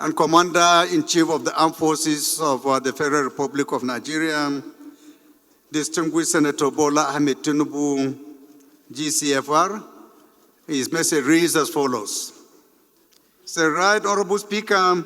and Commander-in-Chief of the Armed Forces of the Federal Republic of Nigeria, distinguished Senator Bola Tinubu, GCFR. His message reads as follows. Say, Right Honorable Speaker,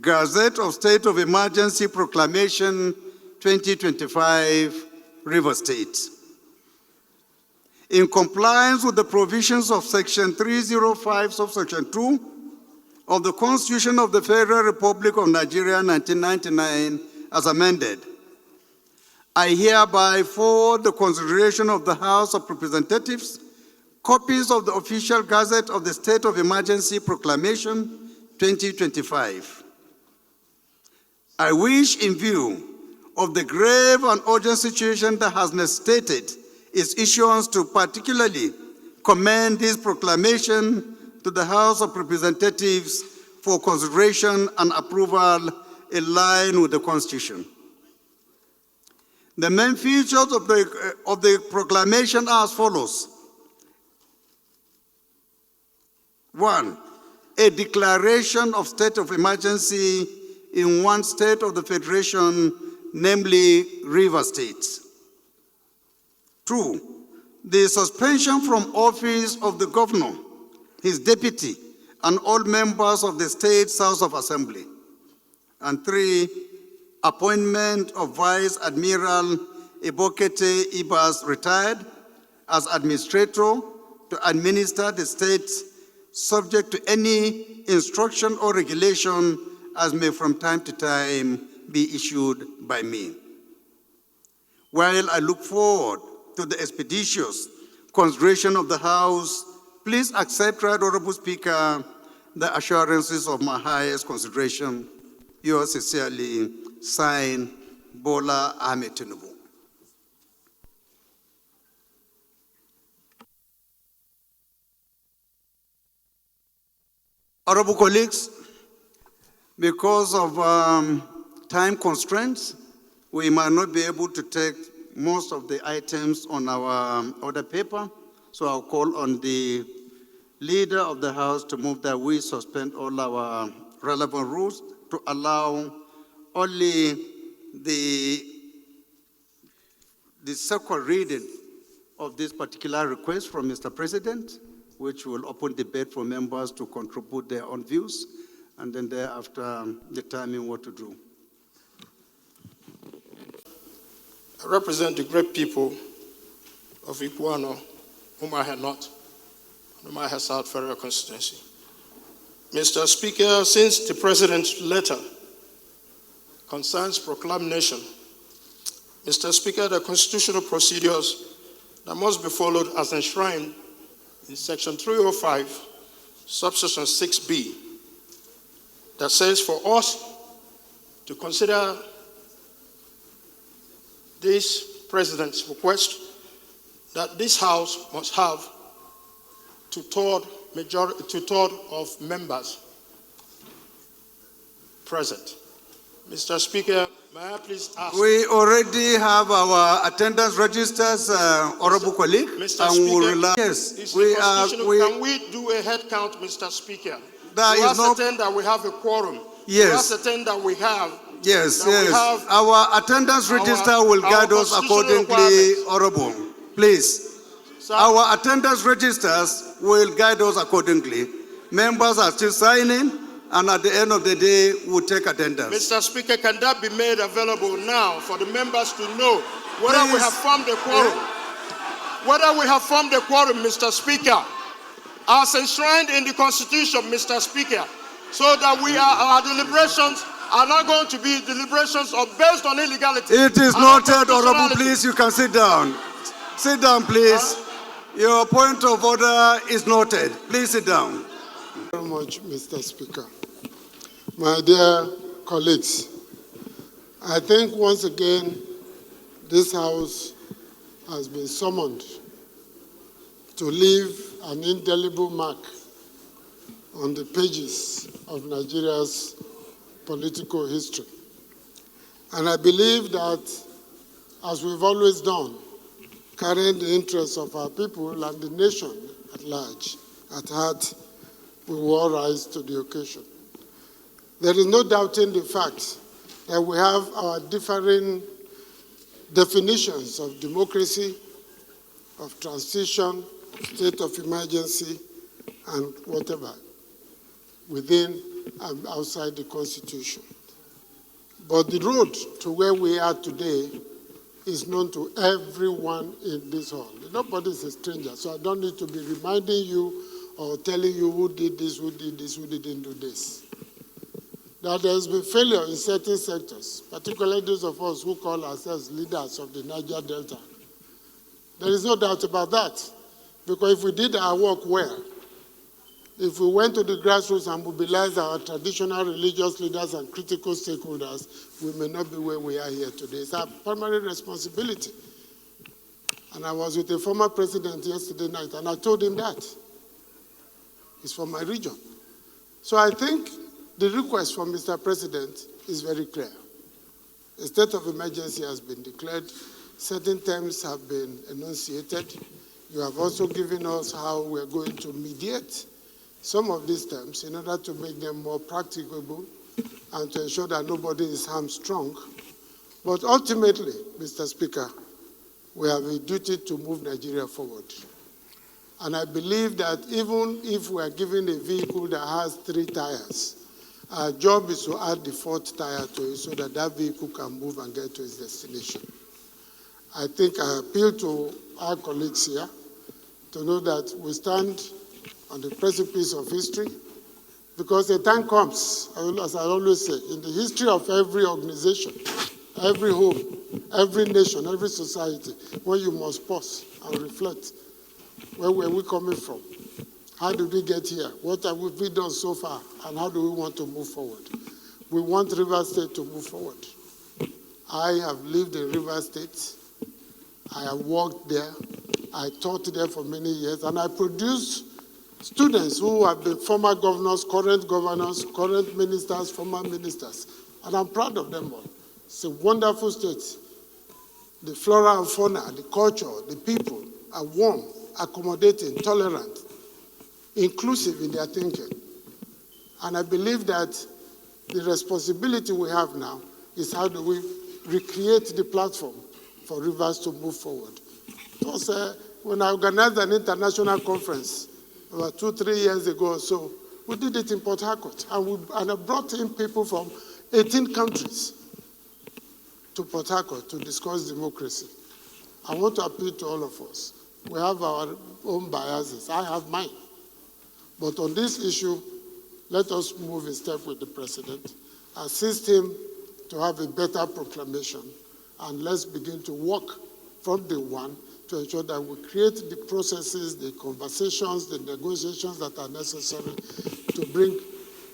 Gazette of State of Emergency Proclamation 2025, River State. In compliance with the provisions of Section 305, subsection 2 of the Constitution of the Federal Republic of Nigeria, 1999, as amended, I hereby forward the consideration of the House of Representatives copies of the official Gazette of the State of Emergency Proclamation 2025. I wish, in view of the grave and urgent situation that has necessitated its issuance, to particularly commend this proclamation to the House of Representatives for consideration and approval in line with the Constitution. The main features of the proclamation are as follows. 1, a declaration of state of emergency in one state of the Federation, namely River State. 2, the suspension from office of the governor, his deputy, and all members of the State House of Assembly. And 3, appointment of Vice Admiral Akpoti-Uduaghan Abbas, retired, as administrator to administer the state, subject to any instruction or regulation as may from time to time be issued by me. While I look forward to the expeditious consideration of the House, please accept, Right Honorable Speaker, the assurances of my highest consideration. Yours sincerely, signed, Bola Tinubu. Honorable colleagues, because of time constraints, we might not be able to take most of the items on our order paper, so I'll call on the Leader of the House to move that we suspend all our relevant rules to allow only the second reading of this particular request from Mr. President, which will open debate for members to contribute their own views, and then thereafter determine what to do. I represent the great people of Iguano, whom I had not, whom I had South Federal Constituency. Mr. Speaker, since the President's letter concerns proclamation, Mr. Speaker, the constitutional procedures that must be followed as enshrined in Section 305, subsection 6B, that says for us to consider this President's request that this House must have two-thirds of members present. Mr. Speaker, may I please ask? We already have our attendance registers, honorable colleague. Mr. Speaker, yes, can we do a head count, Mr. Speaker? That to is not ascertain that we have a quorum. Yes. To ascertain that we have. Yes, yes. Our attendance register will guide us accordingly, honorable. Please. Sir? Our attendance registers will guide us accordingly. Members are still signing, and at the end of the day, we'll take attendance. Mr. Speaker, can that be made available now for the members to know whether we have formed a quorum? Whether we have formed a quorum, Mr. Speaker, as enshrined in the Constitution, Mr. Speaker, so that our deliberations are not going to be deliberations based on illegality. It is noted, honorable. Please, you can sit down. Sit down, please. Your point of order is noted. Please sit down. Thank you very much, Mr. Speaker. My dear colleagues, I think once again this House has been summoned to leave an indelible mark on the pages of Nigeria's political history. And I believe that, as we've always done, carrying the interests of our people and the nation at large at heart, we will all rise to the occasion. There is no doubting the fact that we have our differing definitions of democracy, of transition, state of emergency, and whatever, within and outside the Constitution. But the road to where we are today is known to everyone in this hall. Nobody is a stranger, so I don't need to be reminding you or telling you who did this, who didn't do this. That there's been failure in certain sectors, particularly those of us who call ourselves leaders of the Niger Delta. There is no doubt about that, because if we did our work well, if we went to the grassroots and mobilized our traditional religious leaders and critical stakeholders, we may not be where we are here today. It's our primary responsibility. And I was with a former president yesterday night, and I told him that. He's from my region. So I think the request from Mr. President is very clear. A state of emergency has been declared. Certain terms have been enunciated. You have also given us how we're going to mediate some of these terms in order to make them more practicable and to ensure that nobody is hamstrung. But ultimately, Mr. Speaker, we have a duty to move Nigeria forward. And I believe that even if we are given a vehicle that has 3 tires, our job is to add the 4th tire to it so that that vehicle can move and get to its destination. I think I appeal to our colleagues here to know that we stand on the precipice of history, because the time comes, as I always say, in the history of every organization, every home, every nation, every society, when you must pause and reflect. Where were we coming from? How did we get here? What have we done so far? And how do we want to move forward? We want Rivers State to move forward. I have lived in Rivers State. I have worked there. I taught there for many years. And I produced students who have been former governors, current ministers, former ministers. And I'm proud of them all. It's a wonderful state. The flora and fauna, the culture, the people are warm, accommodating, tolerant, inclusive in their thinking. And I believe that the responsibility we have now is how do we recreate the platform for Rivers to move forward. Because when I organized an international conference about 2-3 years ago or so, we did it in Port Harcourt, and I brought in people from 18 countries to Port Harcourt to discuss democracy. I want to appeal to all of us. We have our own biases. I have mine. But on this issue, let us move in step with the President, assist him to have a better proclamation, and let's begin to work from day one to ensure that we create the processes, the conversations, the negotiations that are necessary to bring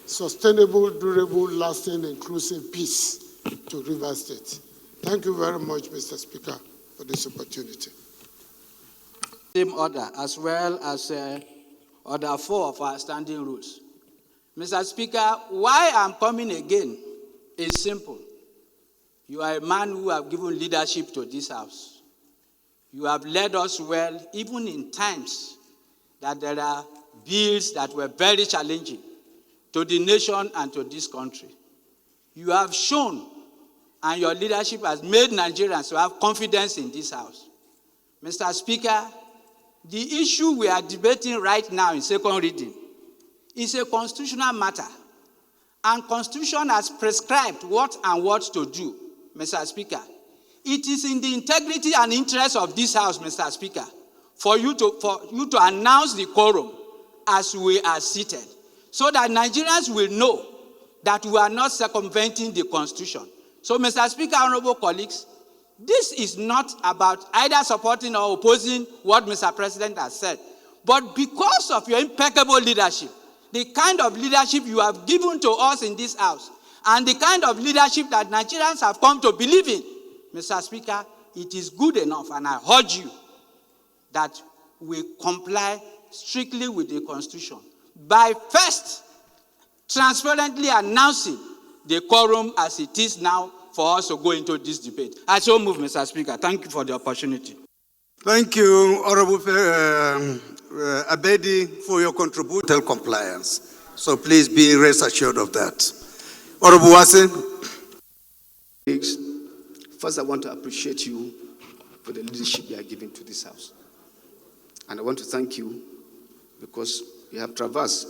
sustainable, durable, lasting, inclusive peace to Rivers State. Thank you very much, Mr. Speaker, for this opportunity. Same order, as well as Order 4 of our standing rules. Mr. Speaker, why I'm coming again is simple. You are a man who have given leadership to this House. You have led us well, even in times that there are bills that were very challenging to the nation and to this country. You have shown, and your leadership has made Nigerians to have confidence in this House. Mr. Speaker, the issue we are debating right now in second reading is a constitutional matter, and Constitution has prescribed what to do, Mr. Speaker. It is in the integrity and interest of this House, Mr. Speaker, for you to announce the quorum as we are seated, so that Nigerians will know that we are not circumventing the Constitution. So, Mr. Speaker, honorable colleagues, this is not about either supporting or opposing what Mr. President has said, but because of your impeccable leadership, the kind of leadership you have given to us in this House, and the kind of leadership that Nigerians have come to believe in, Mr. Speaker, it is good enough, and I urge you that we comply strictly with the Constitution by first transparently announcing the quorum as it is now for us to go into this debate. I so move, Mr. Speaker. Thank you for the opportunity. Thank you, Honorable Abedi, for your contribution to compliance. So please be rest assured of that. Honorable Wase. First, I want to appreciate you for the leadership you are giving to this House. And I want to thank you because you have traversed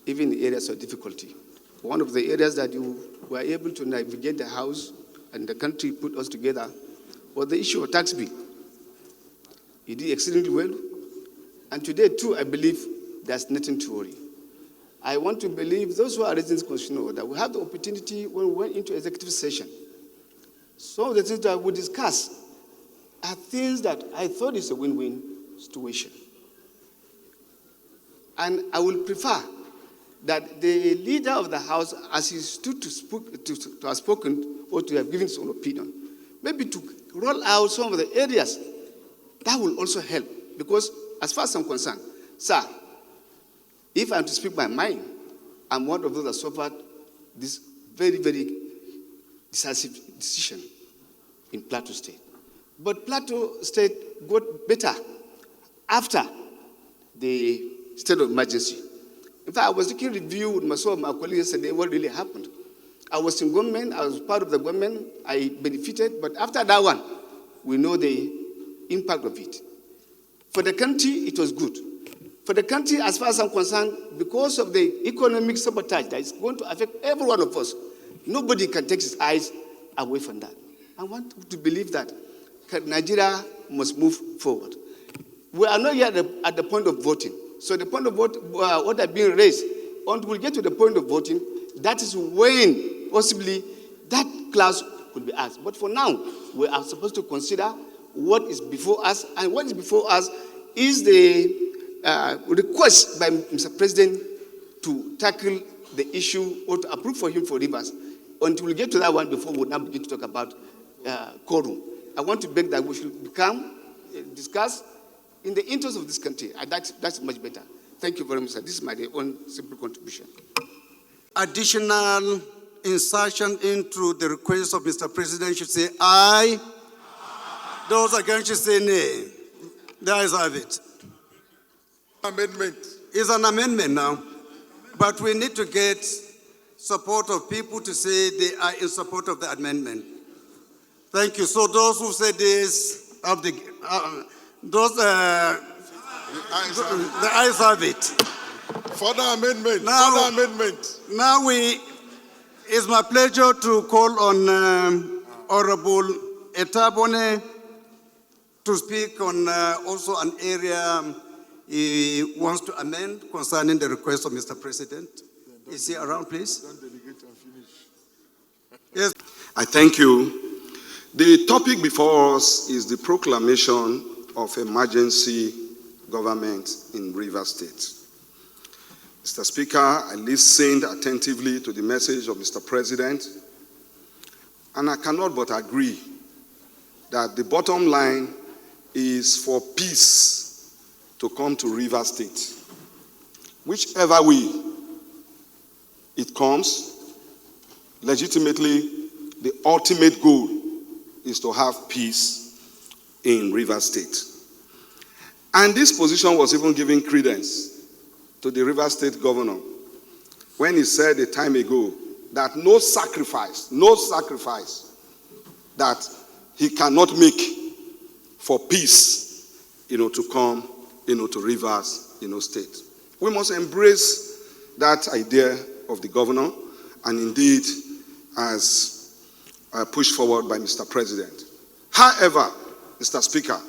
even the areas of difficulty. One of the areas that you were able to navigate the House and the country put us together was the issue of tax bill. You did exceedingly well. And today, too, I believe there's nothing to worry. I want to believe those who are raising this constitutional order will have the opportunity when we went into executive session. Some of the things that we discuss are things that I thought is a win-win situation. And I will prefer that the leader of the House, as he stood to have spoken or to have given his own opinion, maybe to roll out some of the areas that will also help. Because as far as I'm concerned, sir, if I'm to speak my mind, I'm one of those that suffered this very, very decisive decision in Plateau State. But Plateau State got better after the state of emergency. In fact, I was taking review with myself, my colleagues yesterday, what really happened. I was in government, I was part of the government, I benefited, but after that one, we know the impact of it. For the country, it was good. For the country, as far as I'm concerned, because of the economic sabotage that is going to affect every one of us, nobody can take his eyes away from that. I want to believe that Nigeria must move forward. We are not yet at the point of voting. So the point of vote, what are being raised, until we get to the point of voting, that is when possibly that clause could be asked. But for now, we are supposed to consider what is before us, and what is before us is the request by Mr. President to tackle the issue or to approve for him for rivers. Until we get to that one before we now begin to talk about quorum. I want to beg that we should discuss in the interest of this country. That's much better. Thank you very much, sir. This is my own simple contribution. Additional insertion into the request of Mr. President should say aye. Those against should say nay. The ayes have it. Amendment. It's an amendment now, but we need to get support of people to say they are in support of the amendment. Thank you. So those who say this, have the ayes have it. Further amendment. Now, Further amendment. Now it's my pleasure to call on Honorable Etabone to speak on also an area he wants to amend concerning the request of Mr. President. Is he around, please? Don't delegate and finish. Yes. I thank you. The topic before us is the proclamation of emergency government in Rivers State. Mr. Speaker, I listened attentively to the message of Mr. President, and I cannot but agree that the bottom line is for peace to come to Rivers State. Whichever way it comes, legitimately, the ultimate goal is to have peace in Rivers State. And this position was even given credence to the Rivers State governor when he said a time ago that no sacrifice that he cannot make for peace, to come, to Rivers, State. We must embrace that idea of the governor, and indeed, as pushed forward by Mr. President. However, Mr. Speaker,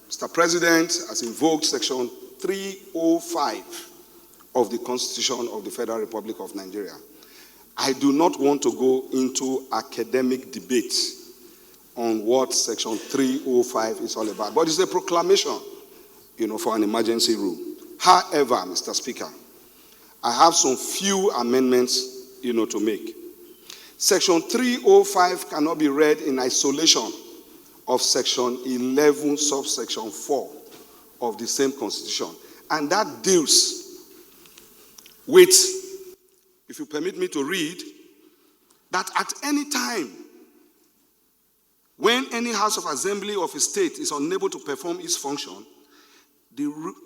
Mr. President has invoked Section 305 of the Constitution of the Federal Republic of Nigeria. I do not want to go into academic debate on what Section 305 is all about, but it's a proclamation, for an emergency rule. However, Mr. Speaker, I have some few amendments, to make. Section 305 cannot be read in isolation of Section 11, subsection 4 of the same Constitution. And that deals with, if you permit me to read, that at any time when any House of Assembly of a state is unable to perform its function,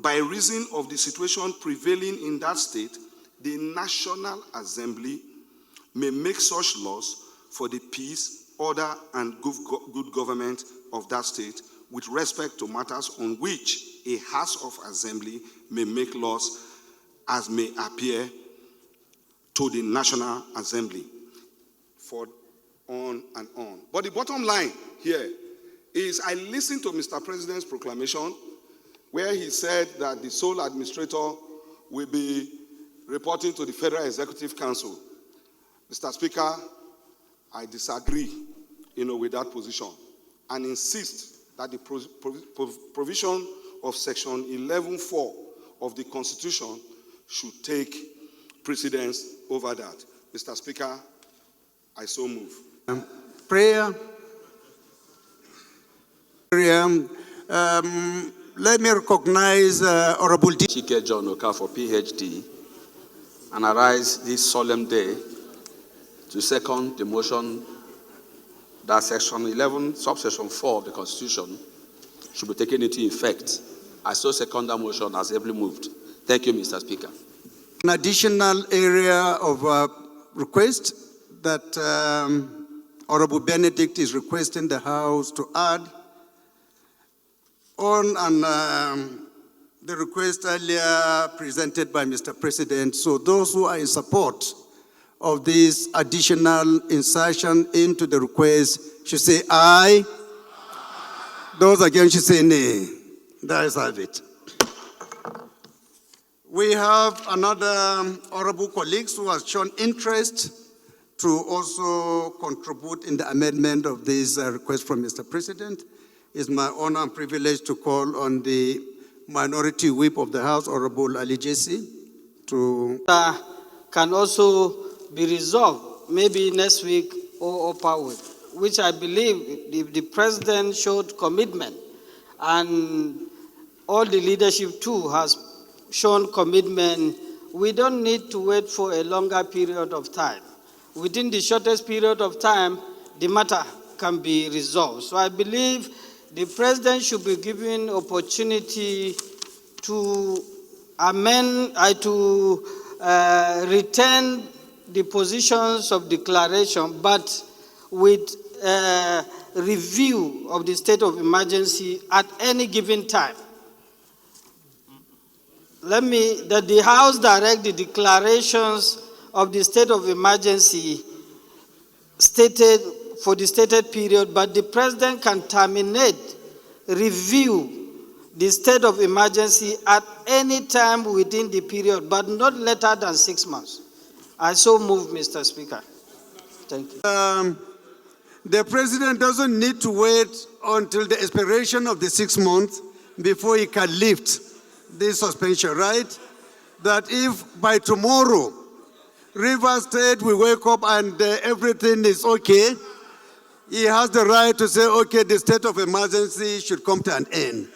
by reason of the situation prevailing in that state, the National Assembly may make such laws for the peace, order, and good government of that state with respect to matters on which a House of Assembly may make laws as may appear to the National Assembly. For on and on. But the bottom line here is I listened to Mr. President's proclamation where he said that the sole administrator will be reporting to the Federal Executive Council. Mr. Speaker, I disagree, with that position and insist that the provision of Section 11(4) of the Constitution should take precedence over that. Mr. Speaker, I so move. Prayer. Let me recognize Honorable Chike John Okafor, PhD, and arise this solemn day to second the motion that Section 11, subsection 4 of the Constitution should be taken into effect. I so second that motion as ably moved. Thank you, Mr. Speaker. An additional area of request that Honorable Benedict is requesting the House to add on the request earlier presented by Mr. President. So those who are in support of this additional insertion into the request should say aye. Those against should say nay. That is have it. We have another honorable colleagues who has shown interest to also contribute in the amendment of this request from Mr. President. It's my honor and privilege to call on the Minority Whip of the House, Honorable Ali Jesse, to... Can also be resolved, maybe next week or upper week, which I believe the President showed commitment, and all the leadership too has shown commitment. We don't need to wait for a longer period of time. Within the shortest period of time, the matter can be resolved. So I believe the President should be given opportunity to amend, retain the positions of declaration, but with review of the state of emergency at any given time. That the House direct the declarations of the state of emergency stated for the stated period, but the President can terminate, review the state of emergency at any time within the period, but not later than 6 months. I so move, Mr. Speaker. Thank you. The President doesn't need to wait until the expiration of the 6 months before he can lift this suspension, right? That if by tomorrow, Rivers State will wake up and everything is okay, he has the right to say, okay, the state of emergency should come to an end.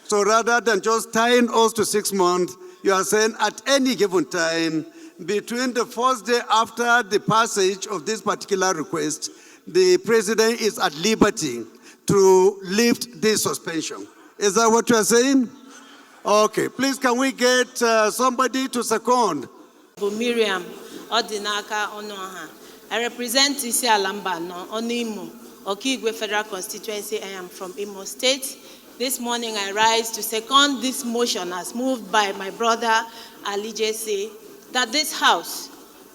So rather than just tying us to 6 months, you are saying at any given time, between the first day after the passage of this particular request, the President is at liberty to lift this suspension. Is that what you are saying? Okay, please can we get somebody to second? Miriam Odinaka Onoha. I represent Isi Alamba no Onimo, Okigwe Federal Constituency. I am from Imo State. This morning I rise to second this motion as moved by my brother Ali Jesse, that this House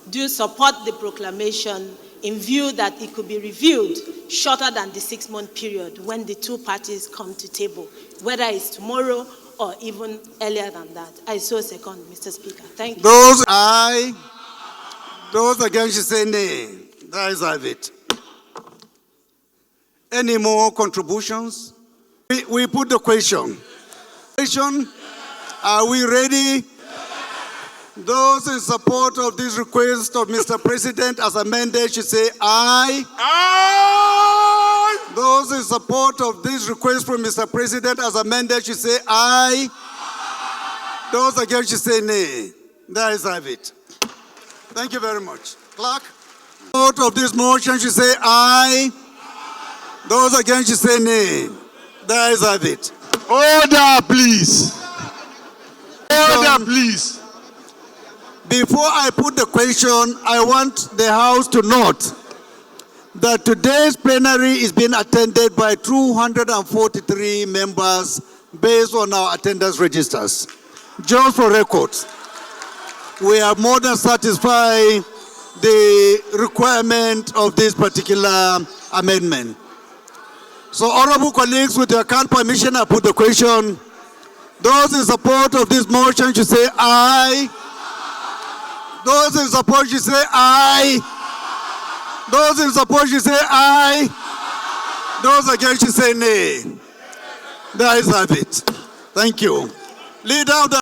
do support the proclamation in view that it could be reviewed shorter than the 6-month period when the two parties come to table, whether it's tomorrow or even earlier than that. I so second, Mr. Speaker. Thank you. Those aye. Those against, you say nay. That is have it. Any more contributions? We put the question. Are we ready? Those in support of this request of Mr. President as amended should say aye. Aye! Those in support of this request from Mr. President as amended should say aye. Those against should say nay. That is have it. Thank you very much. Clerk, support of this motion should say aye. Those against should say nay. That is have it. Order, please. Order, please. Before I put the question, I want the House to note that today's plenary is being attended by 243 members based on our attendance registers. Just for records, we are more than satisfied the requirement of this particular amendment. So, honorable colleagues, with your kind permission, I put the question. Those in support of this motion should say aye. Those in support should say aye. Those in support should say aye. Those against should say nay. There is have it. Thank you. Leader of the